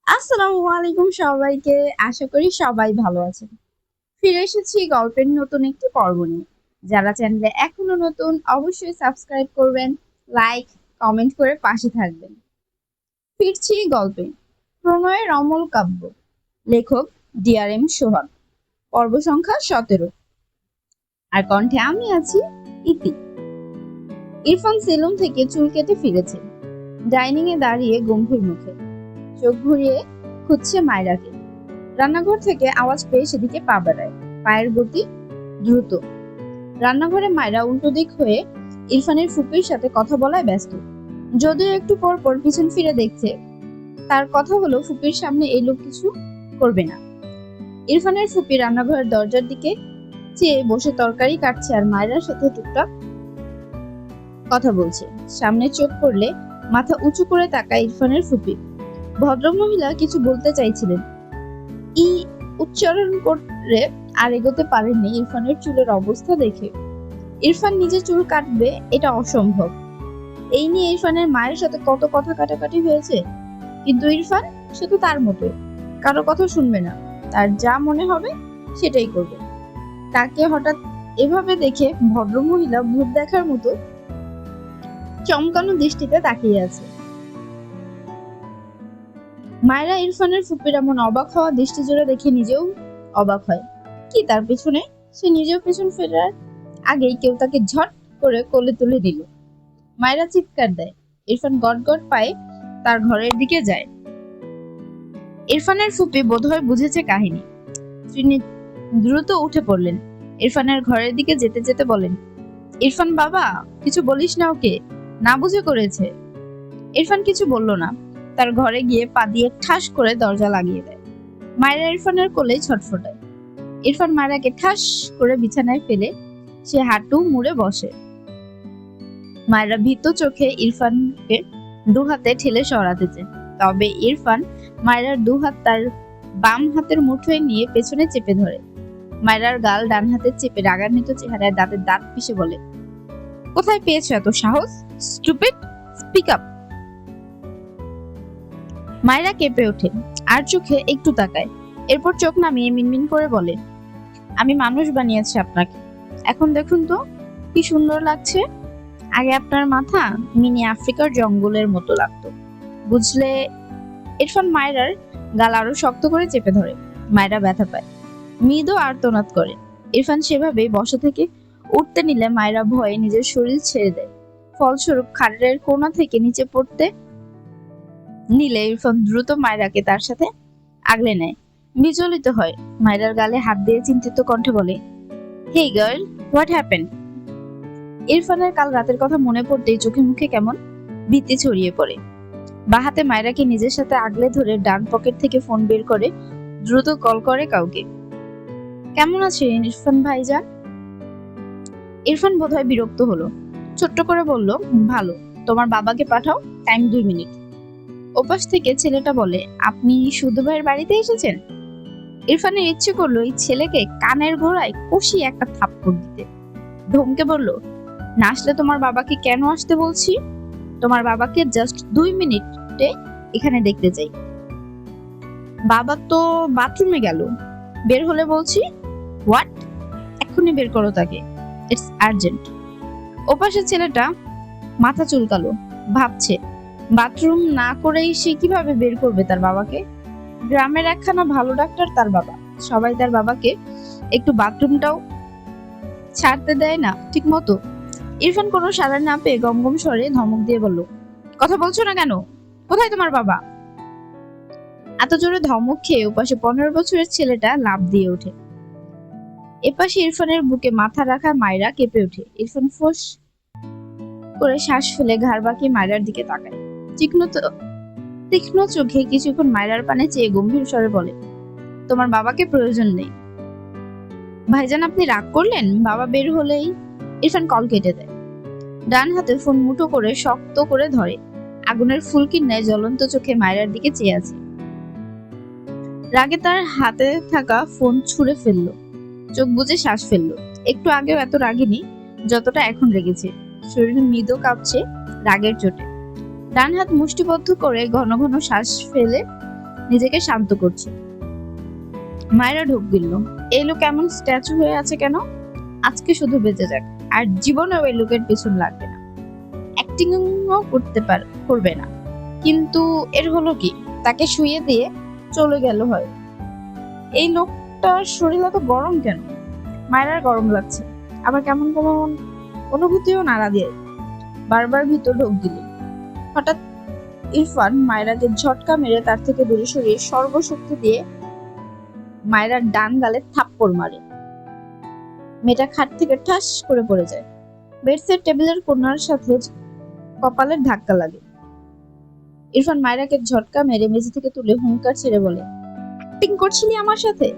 আসসালামু আলাইকুম সবাইকে। আশা করি সবাই ভালো আছেন। ফিরে এসেছি গল্পের নতুন একটি পর্ব নিয়ে। যারা চ্যানেলে এখনো নতুন অবশ্যই সাবস্ক্রাইব করবেন, লাইক, কমেন্ট করে পাশে থাকবেন। ফিরছি গল্পে। প্রণয়ের অমল কাব্য, লেখক DRM সোহাগ, পর্ব সংখ্যা 17। আর কণ্ঠে আমি আছি ইতি। ইরফান সেলুন থেকে চুল কেটে ফিরেছে। ডাইনিং এ দাঁড়িয়ে গম্ভীর মুখে চোখ ঘুরিয়ে খুঁজছে মায়রাকে। রান্নাঘর থেকে আওয়াজ পেয়ে সেদিকে পা বাড়ায়। পায়ের গতি দ্রুত। রান্নাঘরে মায়রা উল্টো দিক হয়ে ইরফানের ফুপির সাথে কথা বলায় ব্যস্ত। যদিও একটু পর পর পিছন ফিরে দেখছে। তার কথা হলো ফুপির সামনে এই লোক কিছু করবে না। ইরফানের ফুপি রান্নাঘরের দরজার দিকে চেয়ে বসে তরকারি কাটছে আর মায়রার সাথে টুকটাক কথা বলছে। সামনে চোখ পড়লে মাথা উঁচু করে তাকায় ইরফানের ফুপি। ভদ্রমহিলা কিছু বলতে চাইছিলেন, ই উচ্চারণ করে আর এগোতে পারেননি ইরফানের চুলের অবস্থা দেখে। ইরফান নিজে চুল কাটবে এটা অসম্ভব। এই নিয়ে ইরফানের মায়ের সাথে কত কথা কাটাকাটি হয়েছে, কিন্তু ইরফান সে তো তার মতো, কারো কথা শুনবে না, তার যা মনে হবে সেটাই করবে। তাকে হঠাৎ এভাবে দেখে ভদ্রমহিলা ভূত দেখার মতো চমকানো দৃষ্টিতে তাকিয়ে আছে। মায়েরা ইরফানের ফুপির এমন অবাক হওয়া দৃষ্টি জোড়া দেখে নিজেও অবাক হয়। কি তার পেছনে? সে নিজেও পেছন ফেরার আগেই কেউ তাকে ঝট করে কোলে তুলে দিল। মায়েরা চিৎকার দেয়। ইরফান গটগট পায়ে তার ঘরের দিকে যায়। ইরফানের ফুপি বোধহয় বুঝেছে কাহিনী। তিনি দ্রুত উঠে পড়লেন। ইরফানের ঘরের দিকে যেতে যেতে বলেন, ইরফান বাবা, কিছু বলিস না ওকে, না বুঝে করেছে। ইরফান কিছু বলল না। তার ঘরে গিয়ে পা দিয়ে ঠাস করে দরজা লাগিয়ে দেয়। মায়েরা ইরফানের কোলে ছটফটায়। ইরফান মায়েরাকে ঠাস করে বিছানায় ফেলে সে হাঁটু মুড়ে বসে। মায়েরা ভীত চোখে ইরফানকে দু হাতে ঠেলে সরাতে চায়। তবে ইরফান মায়েরার দু হাত তার বাম হাতের মুঠোয় নিয়ে পেছনে চেপে ধরে। মায়েরার গাল ডান হাতে চেপে রাগান্বিত চেহারায় দাঁতের দাঁত পিষে বলে, কোথায় পেয়েছো এত সাহস? Stupid, speak up. মায়েরা কেঁপে ওঠে আর চোখে একটু তাকায়। এরপর চোখ নামিয়ে মিনমিন করে বলে, আমি মানুষ বানিয়েছি আপনাকে, এখন দেখুন তো কি সুন্দর লাগছে। আগে আপনার মাথা মিনি আফ্রিকার জঙ্গলের মতো লাগতো, বুঝলে। ইরফান মায়েরার গাল আরো শক্ত করে চেপে ধরে। মায়েরা ব্যথা পায়, মৃদু আর্তনাদ করে। ইরফান সেভাবেই বসা থেকে উঠতে নিলে মায়েরা ভয়ে নিজের শরীর ছেড়ে দেয়। ফলস্বরূপ খাটের কোণা থেকে নিচে পড়তে নিলে ইরফান দ্রুত মায়েরাকে তার সাথে আগলে নেয়। বিচলিত হয়। মায়েরার গালে হাত দিয়ে চিন্তিত কণ্ঠে বলে, হেই গার্ল, হোয়াট হ্যাপেন? ইরফানের কাল রাতের কথা মনে পড়তেই চোখে মুখে কেমন ভীতি ছড়িয়ে পড়ে। বা হাতে মায়েরাকে নিজের সাথে আগলে ধরে ডান পকেট থেকে ফোন বের করে দ্রুত কল করে কাউকে। কেমন আছেন ইরফান ভাইজান? ইরফান বোধহয় বিরক্ত হলো। ছোট্ট করে বলল, ভালো। তোমার বাবাকে পাঠাও, টাইম 2 মিনিট। ওপাশ থেকে ছেলেটা বলে, আপনি শুধু ভাইয়ের বাড়িতে এসেছেন? ইরফানের ইচ্ছে করলো এই ছেলেকে কানের গোড়ায় কষিয়ে একটা থাপ্পড় দিতে। ধমকে বলল, না আসলে তোমার বাবাকে কেন আসতে বলছি? তোমার বাবাকে জাস্ট 2 মিনিটে এখানে দেখতে চাই। বাবা তো বাথরুমে গেল, বের হলে বলছি। হোয়াট? এক্ষুনি বের করো তাকে, ইটস আর্জেন্ট। ওপাশের ছেলেটা মাথা চুলকালো, ভাবছে বাথরুম না করেই সে কিভাবে বের করবে তার বাবাকে। গ্রামের একখানা ভালো ডাক্তার তার বাবা, সবাই তার বাবাকে একটু বাথরুমটাও ছাড়তে দেয় না ঠিক মতো। ইরফান কোনো সাড়া না পেয়ে গমগম স্বরে ধমক দিয়ে বলল, কথা বলছো না কেন? কোথায় তোমার বাবা? এত জোরে ধমক খেয়ে ওপাশে 15 বছরের ছেলেটা লাফ দিয়ে ওঠে। এপাশে ইরফানের বুকে মাথা রাখা মায়েরা কেঁপে ওঠে। ইরফান ফোঁস করে শ্বাস ফেলে ঘাড় বাঁকিয়ে মায়েরার দিকে তাকায়। তীক্ষ্ণ চোখে কিছুক্ষণ মায়েরার পানে চেয়ে গম্ভীর স্বরে বলে, তোমার বাবাকে প্রয়োজন নেই। ভাইজান, আপনি রাগ করলেন? বাবা বের হলেই। ইরফান কল কেটে দেয়। ডান হাতে ফোন মুঠো করে শক্ত করে ধরে। আগুনের ফুলকির ন্যায় জ্বলন্ত চোখে মায়েরার দিকে চেয়ে আছে। রাগে তার হাতে থাকা ফোন ছুঁড়ে ফেললো। চোখ বুজে শ্বাস ফেললো। একটু আগেও এত রাগিনি যতটা এখন রেগেছে। শরীর মৃদু কাঁপছে রাগের চোটে। ডান হাত মুষ্টিবদ্ধ করে ঘন ঘন শ্বাস ফেলে নিজেকে শান্ত করছে। মায়েরা ঢোক গিলল। এই লোক এমন স্ট্যাচু হয়ে আছে কেন? আজকে শুধু বেঁচে যাক, আর জীবনেও এই লোকের পেছন লাগবে না, অ্যাক্টিংও করবে না। কিন্তু এর হলো কি? তাকে শুইয়ে দিয়ে চলে গেল হয়। এই লোকটার শরীর এত গরম কেন? মায়েরার গরম লাগছে, আবার কেমন কেমন অনুভূতিও নাড়া দিয়ে বারবার ভিতর ঢোক দিল। হঠাৎ ইরফান মায়েরাকে ঝটকা মেরে তার থেকে দূরে সরিয়ে সর্বশক্তি দিয়ে মায়েরার ডান গালে থাপ্পড় মারে। মেয়েটা খাট থেকে ঠাস করে পড়ে যায়। বেডসের টেবিলের কোণার সাথে কপালের ধাক্কা লাগে। ইরফান মায়েরাকে ঝটকা মেরে মেঝে থেকে তুলে হুঙ্কার ছেড়ে বলে, অ্যাক্টিং করছিলি আমার সাথে?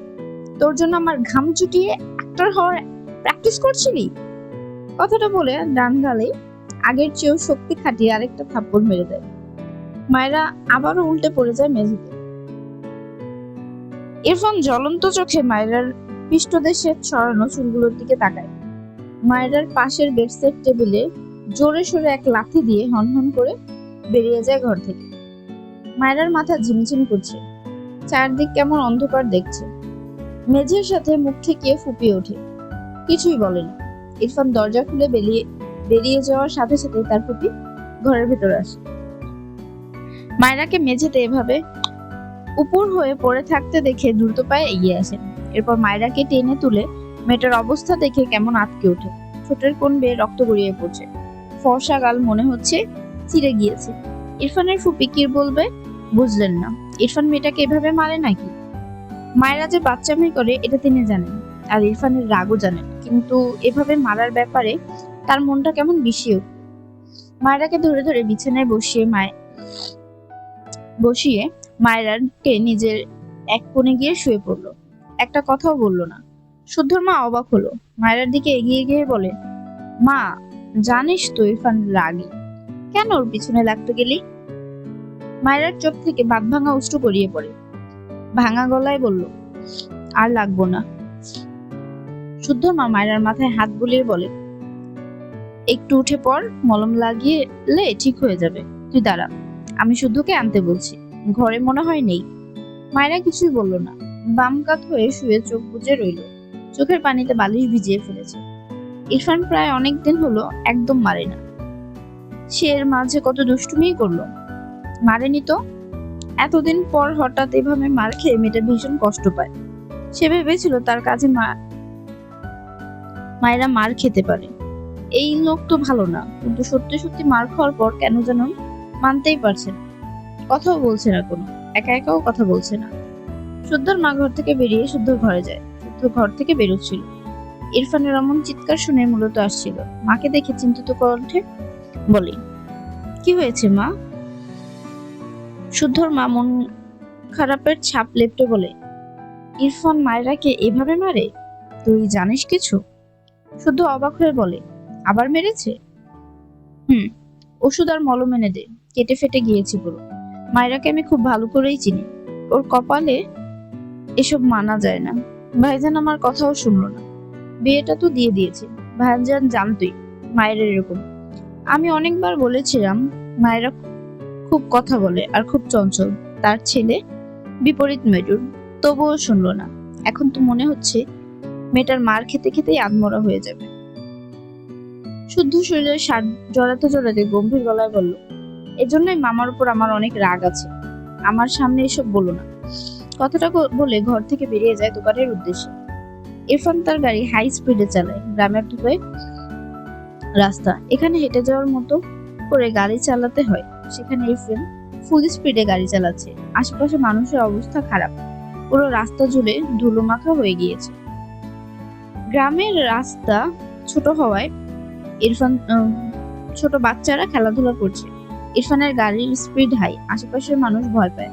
তোর জন্য আমার ঘাম চুটিয়ে অ্যাক্টর হওয়ার প্র্যাকটিস করছিলি? কথাটা বলে ডান গালে আগের চেয়েও শক্তি খাটিয়ে আরেকটা থাপ্পড় মেরে দেয়। মায়েরা আবারও উল্টে পড়ে যায় মেঝেতে। ইরফান জ্বলন্ত চোখে মায়েরার পৃষ্ঠদেশে ছড়ানো চুলগুলোর দিকে তাকায়। মায়েরার পাশের বেডসেট টেবিলে জোরে সোরে এক লাথি দিয়ে হনহন করে বেরিয়ে যায় ঘর থেকে। মায়েরার মাথা ঝিমঝিম করছে, চারদিক কেমন অন্ধকার দেখছে। মেঝের সাথে মুখ ঠেকিয়ে ফুপিয়ে ওঠে, কিছুই বলে না। ইরফান দরজা খুলে বেরিয়ে যাওয়ার সাথে সাথে তার ফুপি ঘরের ভেতরে আসে। মায়েরাকে মেঝেতে এভাবে উপর হয়ে পড়ে থাকতে দেখে দ্রুত পায়ে এগিয়ে আসেন। এরপর মায়েরাকে টেনে তুলে মেয়েটার অবস্থা দেখে কেমন আটকে ওঠে। ঠোঁটের কোণ বেয়ে রক্ত গড়িয়ে পড়ছে, ফর্সা গাল মনে হচ্ছে চিড়ে গিয়েছে। ইরফানের ফুপি কি বলবে বুঝলেন না। ইরফান মেয়েটাকে এভাবে মারে নাকি? মায়েরা যে বাচ্চামি করে এটা তিনি জানেন, আর ইরফানের রাগও জানেন, কিন্তু এভাবে মারার ব্যাপারে তার মনটা কেমন বিষিয়ে উঠল। মায়েরাকে ধরে ধরে বিছানায় বসিয়ে মায়েরাকে নিজের এক কোণে গিয়ে শুয়ে পড়লো। একটা কথাও বলল না। শুদ্ধর মা অবাক হলো, মায়েরার দিকে এগিয়ে গিয়ে বলে, মা জানিস তো ইরফান রাগী, কেন ওর পিছনে লাগতে গেলি? মায়েরার চোখ থেকে বাঁধ ভাঙা অশ্রু গড়িয়ে পড়ে। ভাঙা গলায় বলল, আর লাগবো না। শুদ্ধর মা মায়েরার মাথায় হাত বুলিয়ে বলে, একটু উঠে পড়, মলম লাগিয়ে ঠিক হয়ে যাবে। তুই দাঁড়া, আমি শুদ্ধকে আনতে বলছি। ঘরে মনে হয় নেই। মায়েরা কিছুই বলল না, বাম কাত হয়ে শুয়ে চোখ বুজে রইল। চোখের পানিতে বালিশ ভিজিয়ে ফেলেছে। ইরফান প্রায় অনেকদিন হলো একদম মারে না। সে এর মাঝে কত দুষ্টুমিই করলো, মারেনি তো। এতদিন পর হঠাৎ এভাবে মার খেয়ে মেয়েটা ভীষণ কষ্ট পায়। সে ভেবেছিল তার কাছে মায়েরা মার খেতে পারে। এই লোক তো ভালো না, কিন্তু সত্যি সত্যি মার খাওয়ার পর কেন যেন মানতেই পারছে না। কথাও বলছে না, কোনো একা একাও কথা বলছে না। শুদ্ধর মা ঘর থেকে বেরিয়ে শুদ্ধর ঘরে যায়। শুদ্ধ ঘর থেকে বেরোচ্ছিল। ইরফানের অমন চিৎকার শুনে মূলত আসছিল। মাকে দেখে চিন্তিত কণ্ঠে বলে, কি হয়েছে মা? শুদ্ধর মা মন খারাপের ছাপ লেপটে বলে, ইরফান মায়েরাকে এভাবে মারে? তুই জানিস কিছু? শুদ্ধ অবাক হয়ে বলে, আবার মেরেছে? ওষুধ আর মলম এনে দে, কেটে ফেটে গিয়েছি পুরো। মায়েরাকে আমি খুব ভালো করেই চিনি, ওর কপালে এসব মানা যায় না। ভাইজান আমার কথাও শুনলো না। বিয়েটা তো দিয়ে দিয়েছে। ভাইজান জানতই মায়ের এরকম। আমি অনেকবার বলেছিলাম মায়েরা খুব কথা বলে আর খুব চঞ্চল, তার ছেলে বিপরীত মেরুর, তবুও শুনলো না। এখন তো মনে হচ্ছে মেয়েটার মার খেতে খেতেই আধমরা হয়ে যাবে। শুদ্ধ শরীরে সার জড়াতে জড়াতে গম্ভীর গলায় বলল, এজন্যই মামার উপর আমার অনেক রাগ আছে। আমার সামনে এসব বলো না। কথাটা বলে ঘর থেকে বেরিয়ে যায় দোকানের উদ্দেশ্যে। ইরফান তার গাড়ি হাই স্পিডে চালায়। গ্রামের ঢুকে রাস্তা, এখানে হেঁটে যাওয়ার মতো করে গাড়ি চালাতে হয়, সেখানে ইরফান ফুল স্পিডে গাড়ি চালাচ্ছে। আশেপাশে মানুষের অবস্থা খারাপ, পুরো রাস্তা জুড়ে ধুলো মাখা হয়ে গিয়েছে। গ্রামের রাস্তা ছোট হওয়ায় ছোট বাচ্চারা খেলাধুলা করছে। ইরফানের গাড়ির স্পিড হাই, আশেপাশের মানুষ ভয় পায়।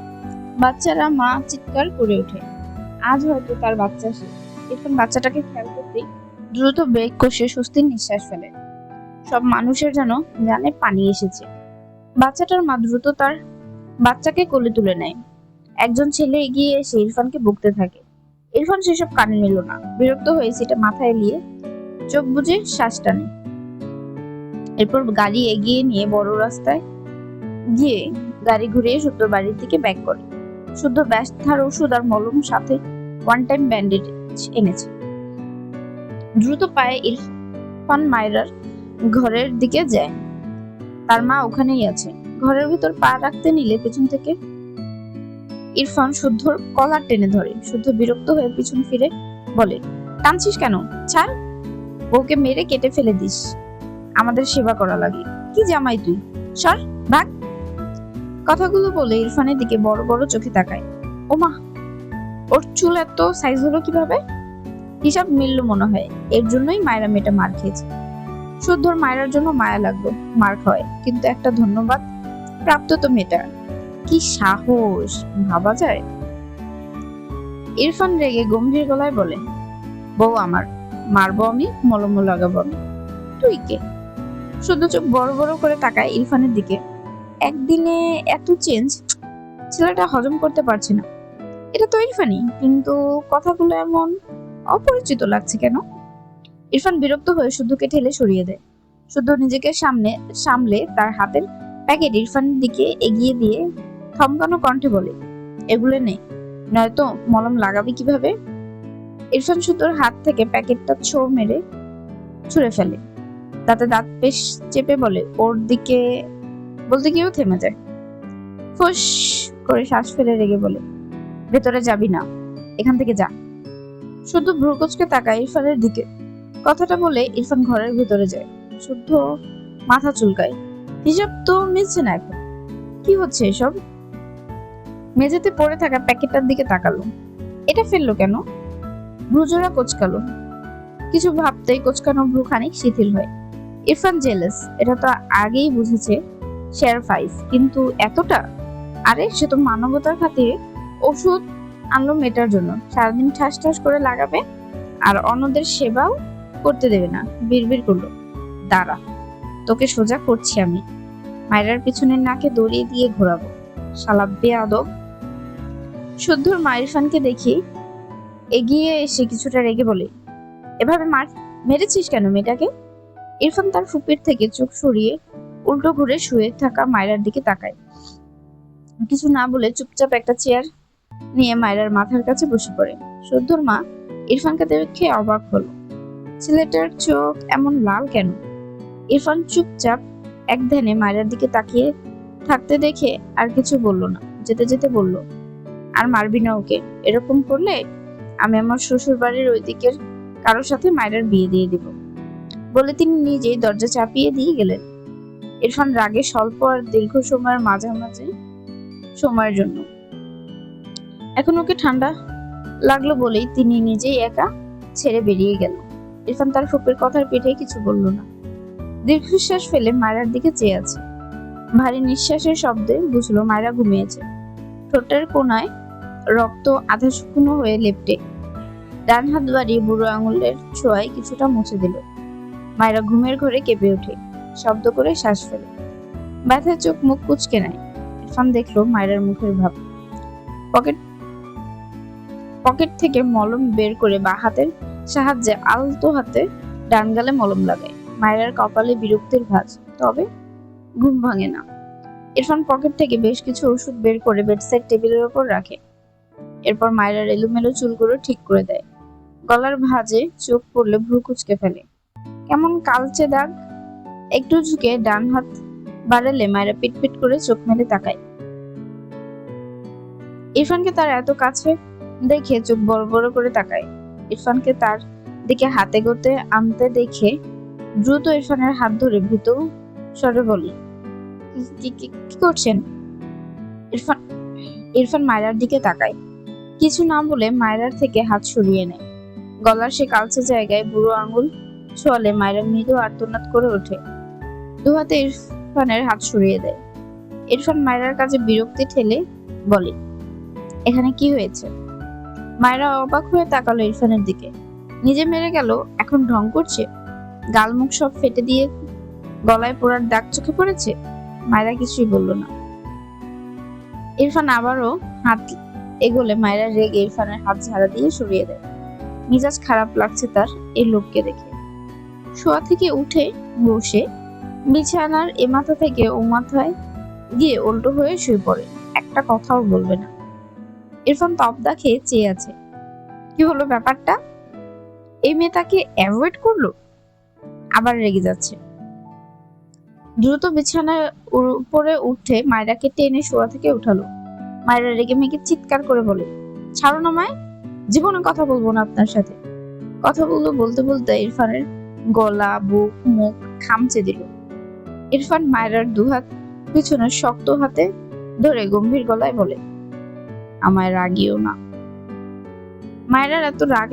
বাচ্চারা মা চিৎকার করে ওঠে, আজ হয়তো তার বাচ্চা শেষ। ইরফান বাচ্চাটাকে খেয়াল করতেই দ্রুত ব্রেক কষে স্বস্তির নিঃশ্বাস ফেলে। সব মানুষের যেন জানে পানি এসেছে। বাচ্চাটার মা দ্রুত তার বাচ্চাকে কোলে তুলে নেয়। একজন ছেলে এগিয়ে এসে ইরফানকে বকতে থাকে। ইরফান সেসব কানে নিল না। বিরক্ত হয়ে সেটা মাথায় নিয়ে চোখ বুজে শ্বাস টানে। এরপর গাড়ি এগিয়ে নিয়ে বড় রাস্তায় গিয়ে গাড়ি ঘুরিয়ে শুদ্ধর বাড়ির দিকে ব্যাক করে। শুদ্ধ ব্যথার ওষুধ আর মলম সাথে ওয়ান টাইম ব্যান্ডেজ এনেছে। দ্রুত পায়ে ইরফান মায়রার ঘরের দিকে যায়। তার মা ওখানেই আছে। ঘরের ভিতর পা রাখতে নিলে পেছন থেকে ইরফান শুদ্ধর কলার টেনে ধরে। শুদ্ধ বিরক্ত হয়ে পিছন ফিরে বলে, টানছিস কেন? ছাড়, বউকে মেরে কেটে ফেলে দিস, আমাদের সেবা করা লাগে। কি জামাই তুই, সর, ভাগ। কথাগুলো বলে ইরফানের দিকে বড় বড় চোখে তাকায়। ওমা, ওর চুল এত সাইজ হলো কিভাবে? হিসাব মিলল মনে হয়। এর জন্যই মায়েরা মেয়েটা মার খেয়েছে। শুদ্ধর মায়েরার জন্য মায়া লাগলো, মার খাওয়ায়, কিন্তু একটা ধন্যবাদ প্রাপ্ত তো মেয়েটা। কি সাহস, ভাবা যায়? ইরফান রেগে গম্ভীর গলায় বলে, বউ আমার, মারবো আমি, মলম লাগাবো আমি, তুই কে? শুদ্ধ চোখ বড় বড় করে তাকায় ইরফানের দিকে। একদিনে এত চেঞ্জ, ছেলেটা হজম করতে পারছে না। এটা তো ইরফানই, কিন্তু কথাগুলো এমন অপরিচিত লাগছে কেন? ইরফান বিরক্ত হয়ে শুদ্ধকে ঠেলে সরিয়ে দেয়। শুদ্ধ নিজেকে সামলে তার হাতের প্যাকেট ইরফানের দিকে এগিয়ে দিয়ে থমকানো কণ্ঠে বলে, এগুলো নেই, নয়তো মলম লাগাবি কিভাবে? ইরফান শুদ্ধর হাত থেকে প্যাকেটটা ছোঁড় মেরে ছুঁড়ে ফেলে। তাতে দাঁত পেশ চেপে বলে, ওর দিকে বলতে গিয়েও থেমে যায়। ফুস করে শ্বাস ফেলে রেগে বলে, ভেতরে যাবি না, এখান থেকে যা। শুদ্ধ ভ্রুকুচকে তাকায় ইরফানের দিকে। কথাটা বলে ইরফান ঘরের ভিতরে যায়। শুদ্ধ মাথা চুলকায়। হিসাব তো মিলছে না এখন। কি হচ্ছে এসব? মেঝেতে পড়ে থাকা প্যাকেটটার দিকে তাকালো। এটা ফেললো কেন? ভ্রুজোড়া কোচকালো। কিছু ভাবতেই কোচকানো ভ্রু খানিক শিথিল হয়। ইরফান জেলাস, এটা তো আগেই বুঝেছে শেয়ার ফাইস, কিন্তু এতটা? আরে সে তো মানবতার খাতিরে ওষুধ আনলো মেটার জন্য, সারাদিন ঠাস ঠাস করে লাগাবে আর অন্যদের সেবাও করতে দেবে না। বিড়বিড় করলো, দাঁড়া, তোকে সোজা করছি আমি, মায়েরার পিছনের নাকে দড়ি দিয়ে ঘোরাবো, শালা বেয়াদব। শুদ্ধর মা ইরফানকে দেখি এগিয়ে এসে কিছুটা রেগে বলে, এভাবে মেরেছিস কেন মেয়েটাকে? ইরফান তার ফুপির থেকে চোখ সরিয়ে উল্টো ঘুরে শুয়ে থাকা মায়েরার দিকে তাকায়। কিছু না বলে চুপচাপ একটা চেয়ার নিয়ে মায়েরার মাথার কাছে বসে পড়ে। শুদ্ধর মা ইরফানকে দেখে অবাক হলো। ছেলেটার চোখ এমন লাল কেন? ইরফান চুপচাপ এক ধ্যানে মায়েরার দিকে তাকিয়ে থাকতে দেখে আর কিছু বলল না। যেতে যেতে বলল, আর মারবি না ওকে, এরকম করলে আমি আমার শ্বশুর বাড়ির ওই দিকের কারোর সাথে মায়েরার বিয়ে দিয়ে দিব। বলে তিনি নিজেই দরজা চাপিয়ে দিয়ে গেলেন। ইরফান রাগে স্বল্প আর দীর্ঘ সময়ের মাঝামাঝি সময়ের জন্য। এখন ওকে ঠান্ডা লাগলো বলেই তিনি নিজেই একা ছেড়ে বেরিয়ে গেল। ইরফান তার ফুপের কথার পিঠে কিছু বলল না। দীর্ঘশ্বাস ফেলে মায়েরার দিকে চেয়ে আছে। ভারী নিঃশ্বাসের শব্দে বুঝলো মায়েরা ঘুমিয়েছে। ঠোঁটের কোনায় রক্ত আধা শুকনো হয়ে লেপ্টে। ডান হাত বাড়িয়ে বুড়ো আঙুলের ছোঁয়ায় কিছুটা মুছে দিল। মায়েরা ঘুমের ঘরে কেঁপে ওঠে, শব্দ করে শ্বাস ফেলে। ব্যথায় চোখ মুখ কুঁচকে নেয়। ইরফান দেখলো মায়েরার মুখের ভাব। পকেট থেকে মলম বের করে বা হাতের সাহায্যে আলতো হাতে ডান গালে মলম লাগায়। মায়েরার কপালে বিরক্তির ভাঁজ, তবে ঘুম ভাঙে না। ইরফান পকেট থেকে বেশ কিছু ওষুধ বের করে বেডসাইড টেবিলের ওপর রাখে। এরপর মায়েরার এলোমেলো চুলগুলো ঠিক করে দেয়। গলার ভাঁজে চোখ পড়লে ভ্রু কুঁচকে ফেলে। কেমন কালচে দাগ। একটু ঝুঁকে ডান হাত বাড়ালে মায়েরা পিটপিট করে চোখ মেলে তাকায়। ইরফানকে তার এত কাছে দেখে চোখ বড় বড় করে তাকায়। ইরফানকে তার দিকে হাতে গোতে আনতে দেখে দ্রুত ইরফানের হাত ধরে ভীত স্বরে বলি, কি করছেন? ইরফান মায়েরার দিকে তাকায়। কিছু না বলে মায়েরার থেকে হাত সরিয়ে নেয়। গলার সে কালচে জায়গায় বুড়ো আঙুল ছোঁয়ালে মায়েরা মৃদু আর্তনাদ করে ওঠে। দু হাতে ইরফানের হাত সরিয়ে দেয়। ইরফান মায়েরার কাছে বিরক্তি ঠেলে বলে, এখানে কি হয়েছে? মায়েরা অবাক হয়ে তাকালো ইরফানের দিকে। নিজে মেরে গেল, এখন ঢং করছে? গাল মুখ সব ফেটে দিয়ে গলায় পোড়ার দাগ চোখে পড়েছে? মায়েরা কিছুই বলল না। ইরফান আবারও হাত এগোলে মায়েরা রেগে ইরফানের হাত ঝাড়া দিয়ে সরিয়ে দেয়। মিজাজ খারাপ লাগছে তার এই লোককে দেখে। শোয়া থেকে উঠে বসে বিছানার এ মাথা থেকে ও মাথায় গিয়ে উল্টো হয়ে শুয়ে পড়ে। একটা কথাও বলবে না। ইরফান তবদা খেয়ে চেয়ে আছে। কি হলো ব্যাপারটা? এই মেয়ে তাকে অ্যাভয়েড করলো, আবার রেগে যাচ্ছে। দ্রুত বিছানার উপরে উঠে মায়রাকে টেনে শোয়া থেকে উঠালো। মায়রা রেগে মেগে চিৎকার করে বলে, ছাড়ো না মায়, জীবনে কথা বলবো না আপনার সাথে। কথাগুলো বলতে বলতে ইরফানের গলা, বুক, মুখ খামচে দিল। ইরফান মায়রার দুহাত পিছনে শক্ত হাতে ধরে গম্ভীর গলায় বলে, আমায় রাগিও না। মায়রার এত রাগ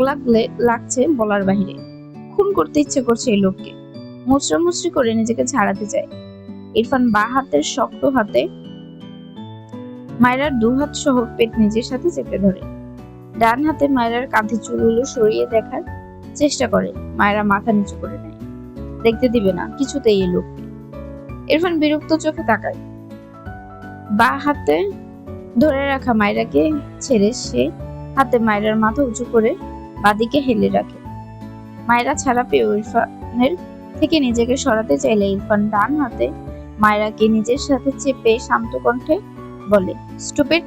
লাগছে বলার বাহিরে। খুন করতে ইচ্ছে করছে এই লোককে। মুচড়ামুচড়ি করে নিজেকে ছাড়াতে চায়। ইরফান বা হাতের শক্ত হাতে মায়রার দুহাত সহ পেট নিজের সাথে চেপে ধরে। ডান হাতে মায়রার কাঁধে চুলগুলো সরিয়ে দেখার চেষ্টা করে। মায়রা মাথা নিচু করে নেয়, দেখতে দিবে না কিছুতেই এই লোককে। ইরফান বিরক্ত চোখে তাকায়। বা হাতে ধরে রাখা মায়রাকে ছেড়ে সে হাতে মায়রার মাথা উঁচু করে বাদিকে হেলে রাখে। মায়রা ছাড়া পেয়ে ইরফানের থেকে নিজেকে সরাতে চাইলে ইরফান ডান হাতে মায়রাকে নিজের সাথে চেপে শান্ত কণ্ঠে বলে, স্টুপিড,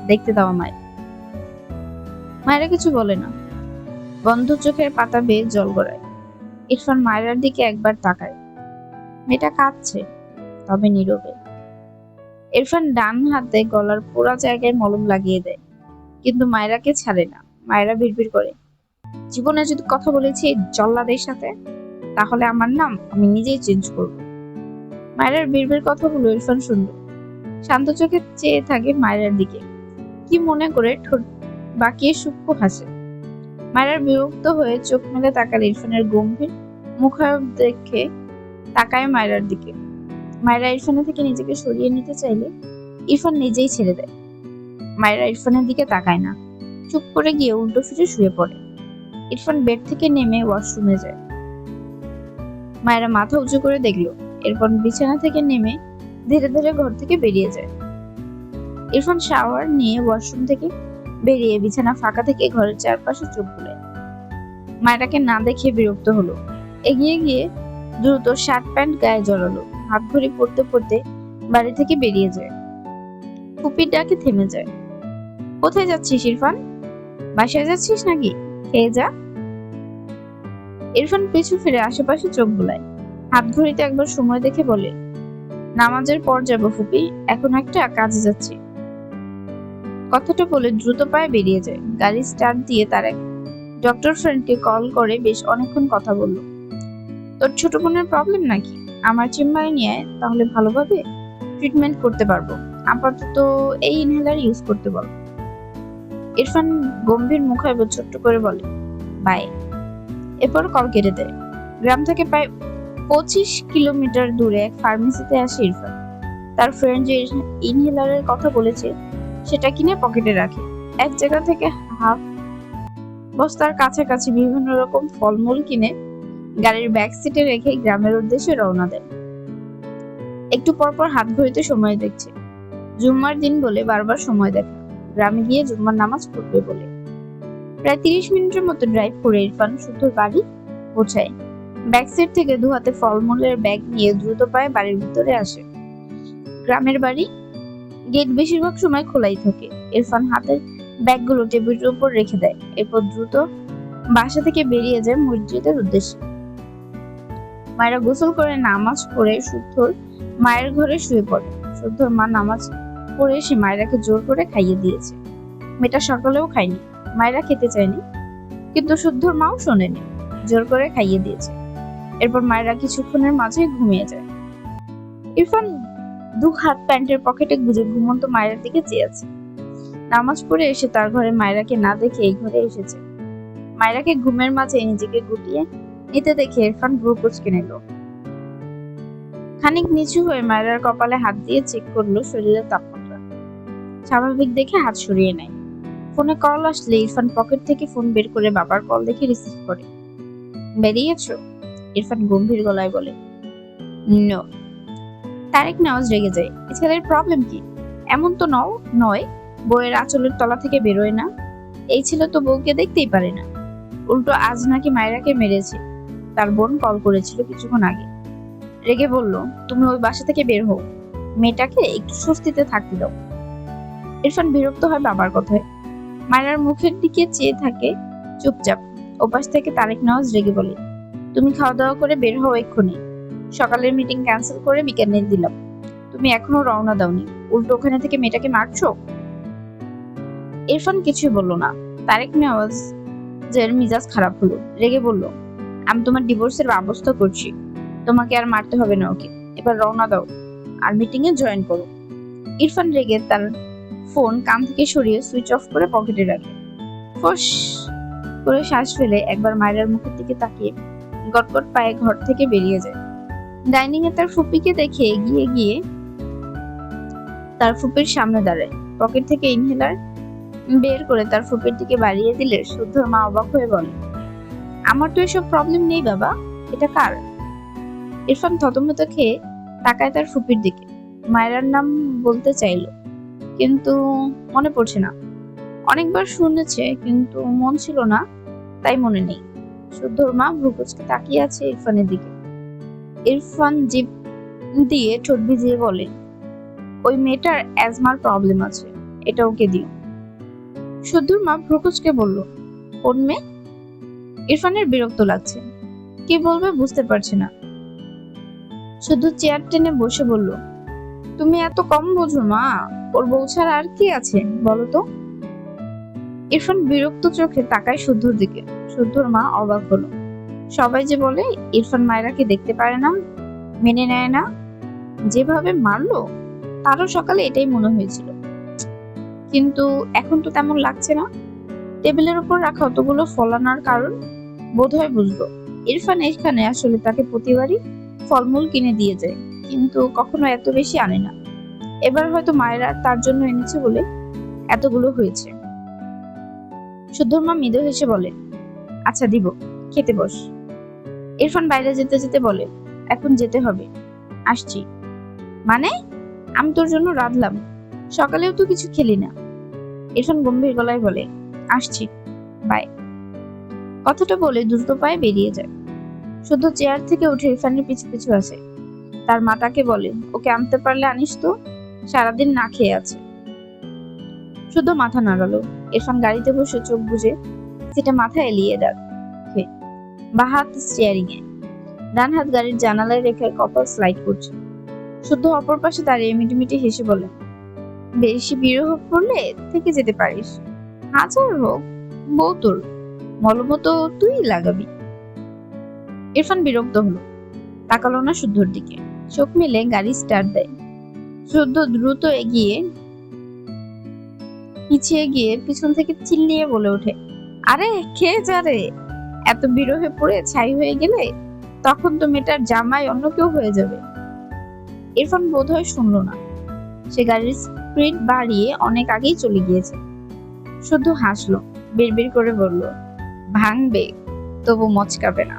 দেখতে দাও আমায়। মায়রা কিছু বলে না, বন্ধ চোখের পাতা বেয়ে জল গড়ায়। ইরফান মায়রার দিকে একবার তাকায়। মেয়েটা কাঁদছে, তবে নীরবে। ইরফান ডান হাতে গলার পুরা জায়গায় মলম লাগিয়ে দেয়, কিন্তু মায়রাকে ছাড়ে না। মায়রা বিড়বিড় করে, জীবনে যদি কথা বলেছি জল্লাদের সাথে, তাহলে আমার নাম আমি নিজেই চেঞ্জ করব। মায়রার বিড়বিড় কথাগুলো ইরফান শুনল। শান্ত চোখে চেয়ে থাকে মায়রার দিকে, কি মনে করে ঠোঁট বাঁকিয়ে সূক্ষ্ম হাসে। মায়রার বিরক্ত হয়ে চোখ মেলে তাকালে ইরফানের গম্ভীর মুখায়ব দেখে তাকায় মায়রার দিকে। মায়রা ইরফানের থেকে নিজেকে সরিয়ে নিতে চাইলে ইরফান নিজেই ছেড়ে দেয়। মায়রা ইরফানের দিকে তাকায় না, চুপ করে গিয়ে উল্টো ফিরে শুয়ে পড়ে। ইরফান বেড থেকে নেমে ওয়াশরুমে যায়। মায়রা মাথা উঁচু করে দেখলো, এরপর বিছানা থেকে নেমে ধীরে ধীরে ঘর থেকে বেরিয়ে যায়। ইরফান শাওয়ার নিয়ে ওয়াশরুম থেকে বেরিয়ে বিছানা ফাঁকা থেকে ঘরের চারপাশে চোখ বুলায়। মায়রাকে না দেখে বিরক্ত হলো। এগিয়ে গিয়ে দ্রুত শার্ট প্যান্ট গায়ে জড়ালো। হাত ঘড়ি পড়তে পড়তে বাড়ি থেকে বেরিয়ে যায়। ফুপির ডাকে থেমে যায়। কোথায় যাচ্ছিস ইরফান? বাসায় যাচ্ছিস নাকি? খেয়ে যা। ইরফান পিছু ফিরে আশেপাশে চোখ বুলায়। হাত ঘড়িতে একবার সময় দেখে বলে, নামাজের পর যাবো ফুপি, এখন একটা কাজে যাচ্ছি। কথাটা বলে দ্রুত পায়ে বেরিয়ে যায়। গাড়ি স্টার্ট দিয়ে তার এক ডক্টর ফ্রেন্ডকে কল করে বেশ অনেকক্ষণ কথা বলল। তোর ছোট বোনের প্রবলেম নাকি? আমার চেম্বারে নিয়ে আয়, তাহলে ভালোভাবে ট্রিটমেন্ট করতে পারবো। আপাতত এই ইনহেলার ইউজ করতে বল। ইরফান গম্ভীর মুখায়ব ছোট্ট করে বলে, বাই। এরপর কল কেটে দেয়। গ্রাম থেকে প্রায় 25 কিলোমিটার দূরে এক ফার্মেসিতে আসে ইরফান। তার ফ্রেন্ড যে ইনহেলারের কথা বলেছে সেটা কিনে পকেটে রাখে। এক জায়গা থেকে হাফ বস্তার কাছাকাছি বিভিন্ন রকম ফলমূল কিনে গাড়ির ব্যাক সিটে রেখে গ্রামের উদ্দেশ্যে রওনা দেয়। একটু পরপর হাত ঘড়িতে সময় দেখছে। জুম্মার দিন বলে বারবার সময় দেখা। গ্রামে গিয়ে জুম্মার নামাজ পড়বে বলে। প্রায় 30 মিনিটের মতো ড্রাইভ করে ইরফান শুধু বাড়ি পৌঁছায়। ব্যাক সিট থেকে দু হাতে ফলমূলের ব্যাগ নিয়ে দ্রুত পায়ে বাড়ির ভিতরে আসে। গ্রামের বাড়ি, গেট বেশিরভাগ সময় খোলাই থাকে। ইরফান হাতের ব্যাগগুলো টেবিলের উপর রেখে দেয়। এরপর দ্রুত বাসা থেকে বেরিয়ে যায় মসজিদের উদ্দেশ্যে। মায়েরা গোসল করে নামাজ পড়ে শুদ্ধর মায়ের ঘরে শুয়ে পড়ে। শুদ্ধর মা নামাজ পড়ে এসে মায়েরাকে জোর করে খাইয়ে দিয়েছে। মেয়েটা সকালেও খায়নি, মায়েরা খেতে চায়নি, কিন্তু শুদ্ধর মাও শোনেনি, জোর করে খাইয়ে দিয়েছে। এরপর মায়েরা কিছুক্ষণের মাঝে ঘুমিয়ে যায়। ইরফান দু হাত প্যান্টের পকেটে গুজে ঘুমন্ত মায়ের দিকে চেয়ে আছে। নামাজ পড়ে এসে তার ঘরে মায়েরাকে না দেখে এই ঘরে এসেছে। মায়েরাকে ঘুমের মাঝে নিজেকে গুটিয়ে নিতে দেখে ইরফান ভ্রু কুঁচকে নিল। খানিক নিচু হয়ে মায়েরার কপালে হাত দিয়ে চেক করলো শরীরের তাপমাত্রা। স্বাভাবিক দেখে হাত সরিয়ে নেয়। ফোনে কল আসলে ইরফান পকেট থেকে ফোন বের করে বাবার কল দেখে রিসিভ করে। বেরিয়েছো? ইরফান গম্ভীর গলায় বলে, নো। তারেক নেওয়াজ রেগে যায়। ছেলের প্রবলেম কি? এমন তো নয় বউয়ের আঁচলের তলা থেকে বেরোয় না। এই ছেলে তো বউকে দেখতেই পারে না, উল্টো আজ নাকি মায়েরাকে মেরেছে। তার বোন কল করেছিল কিছুক্ষণ আগে। রেগে বলল, তুমি ওই বাসা থেকে বের হও, মেয়েটাকে একটু স্বস্তিতে থাকতে দাও। ইরফান বিরক্ত হয় বাবার কথায়। মায়েরার মুখের দিকে চেয়ে থাকে চুপচাপ। ওপাশ থেকে তারেক নওয়াজ রেগে বলে, তুমি খাওয়া দাওয়া করে বের হও এক্ষুনি। সকালের মিটিং ক্যান্সেল করে বিকেলে দিলাম, তুমি এখনো রওনা দাওনি, উল্টো ওখানে থেকে মেয়েটাকে মারছো। ইরফান কিছুই বলল না। তারেক নওয়াজ জের মিজাজ খারাপ হলো, রেগে বলল, আমি তোমার ডিভোর্সের ব্যবস্থা করছি, তোমাকে আর মারতে হবে না ওকে, এবার রওনা দাও আর মিটিং এ জয়েন করো। ইরফান রেগে তার ফোন কান থেকে সরিয়ে সুইচ অফ করে পকেটে রাখে। ফস করে শ্বাস ফেলে একবার মায়ের মুখের দিকে তাকিয়ে গটগট পায়ে ঘর থেকে বেরিয়ে যায়। ডাইনিং এ তার ফুপিকে দেখে এগিয়ে গিয়ে তার ফুপির সামনে দাঁড়ায়। পকেট থেকে ইনহেলার বের করে তার ফুপির দিকে বাড়িয়ে দিলে শুদ্ধর মা অবাক হয়ে বলে, আমার তো এসব প্রবলেম নেই বাবা, এটা কার? ইরফান থতমত খেয়ে তাকায় তার ফুপির দিকে। মায়েরার নাম বলতে চাইলো, কিন্তু মনে পড়ছে না। অনেকবার শুনেছে কিন্তু মন ছিল না, তাই মনে নেই। শুদ্ধর মা ভ্রুকুচকে তাকিয়ে আছে ইরফানের দিকে। ইরফান জিভ দিয়ে ঠোঁট ভিজিয়ে বলে, ওই মেয়েটার অ্যাজমার প্রবলেম আছে, এটা ওকে দিও। শুদ্ধর মা ভ্রুকুচকে বলল, কোন মেয়ে? ইরফানের বিরক্ত লাগছে, কি বলবে বুঝতে পারছে না। শুধু চেয়ার টেনে বসে বলল, তুমি এত কম বোঝো মা, ওর বউ ছাড়া আর কি আছে বলো তো? ইরফান বিরক্ত চোখে তাকায় শুদ্ধর দিকে। শুদ্ধর মা অবাক হলো। সবাই যে বলে ইরফান মায়েরাকে দেখতে পারে না, মেনে নেয় না, যেভাবে মারলো তারও সকালে এটাই মনে হয়েছিল, কিন্তু এখন তো তেমন লাগছে না। টেবিলের উপর রাখা অতগুলো ফলানার কারণ বোধহয় বুঝলো। ইরফান এখানে আসলে তাকে প্রতিবারই ফলমূল কিনে দিয়ে যায়, কিন্তু কখনো এত বেশি আনে না। এবার হয়তো মায়েরা তার জন্য এনেছে বলে এতগুলো হয়েছে। শুদ্ধর মা মৃদু হেসে বলে, আচ্ছা দিব, খেতে বস। ইরফান বাইরে যেতে যেতে বলে, এখন যেতে হবে, আসছি। মানে? আমি তোর জন্য রাঁধলাম, সকালেও তো কিছু খেলি না। ইরফান গম্ভীর গলায় বলে, আসছি, বাই। কথাটা বলে দ্রুত পায়ে বেরিয়ে যায়। শুধু চেয়ার থেকে উঠে ইরফানের পিছু পিছু আসে। তার মা তাকে বলে, ওকে আনতে পারলে আনিস তো, সারাদিন না খেয়ে আছে। শুধু মাথা নাড়ালো। ইরফান গাড়িতে বসে চোখ বুজে সিটে মাথা এলিয়ে রাখে, বা হাত স্টিয়ারিং এ, ডান হাত গাড়ির জানালায় রেখে কপাল স্লাইড করছে। শুদ্ধ অপর পাশে দাঁড়িয়ে মিটিমিটি হেসে বলে, বেশি বিরহ পড়লে থেকে যেতে পারিস, হাজার হোক বউ তোর, মলমো তো তুই লাগাবি। ইরফান বিরক্ত হলো, তাকালো না শুদ্ধর দিকে। চোখ মেলে গাড়ি স্টার্ট দেয়। শুদ্ধ দ্রুত পিছিয়ে গিয়ে পিছন থেকে চিল্লিয়ে বলে ওঠে, আরে খেয়ে যা রে, এত বিরহে পড়ে ছাই হয়ে গেলে তখন তো মেয়েটার জামাই অন্য কেউ হয়ে যাবে। ইরফান বোধহয় শুনলো না, সে গাড়ির স্পিড বাড়িয়ে অনেক আগেই চলে গিয়েছে। শুধু হাসলো, বিড়বিড় করে বলল, ভাঙবে তবু মচকাবে না।